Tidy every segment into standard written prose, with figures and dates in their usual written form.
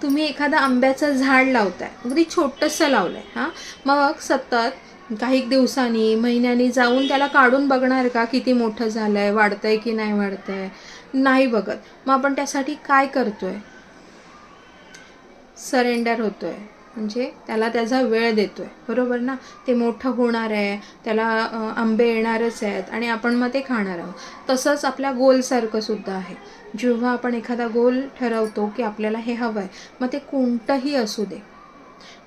तुम्ही एखादं आंब्याचं झाड लावताय, अगदी छोटंसं लावलंय हां, मग सतत काही दिवसांनी महिन्यांनी जाऊन त्याला काढून बघणार का किती मोठं झालंय, वाढतंय की नाही वाढतंय? नाही बघत. मग आपण त्यासाठी काय करतोय? सरेंडर होतोय, म्हणजे त्याला त्याचा वेळ देतोय, बरोबर ना? ते मोठं होणार आहे, त्याला आंबे येणारच आहेत आणि आपण मग ते खाणार आहोत. तसंच आपल्या गोलसारखं सुद्धा आहे. जेव्हा आपण एखादा गोल ठरवतो की आपल्याला हे हवं आहे, मग ते कोणतंही असू दे,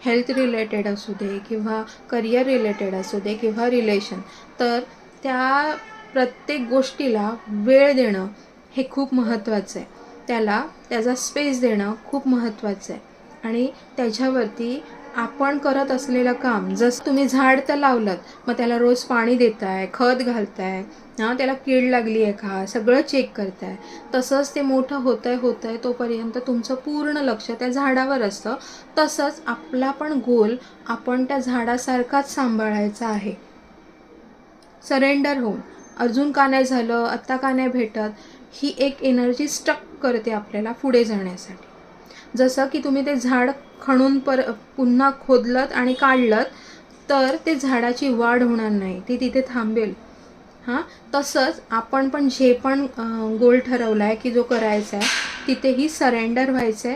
हेल्थ रिलेटेड असू दे किंवा करिअर रिलेटेड असू दे किंवा रिलेशन, तर त्या प्रत्येक गोष्टीला वेळ देणं हे खूप महत्त्वाचं आहे. त्याला त्याचा स्पेस देणं खूप महत्त्वाचं आहे. आणि त्याच्यावरती आपण करत असलेलं काम, जसं तुम्ही झाड तर लावलं, मग त्याला रोज पाणी देताय, खत घालताय, हां, त्याला कीड लागली आहे का, सगळं चेक करताय. तसंच ते मोठं होतंय तोपर्यंत तुमचं पूर्ण लक्ष त्या झाडावर असतं. तसंच आपला पण गोल आपण त्या झाडासारखाच सांभाळायचा आहे. सरेंडर होऊन, अजून का नाही झालं, आत्ता का नाही भेटत, ही एक एनर्जी स्टक करते आपल्याला पुढे जाण्यासाठी. जसं की तुम्ही ते झाड खणून पुन्हा खोदलत आणि काढलत, तर ते झाडाची वाढ होणार नाही, ती तिथे थांबेल. हां, तसंच आपण पण जे पण गोल ठरवला आहे की जो करायचा आहे, तिथेही सरेंडर व्हायचं आहे.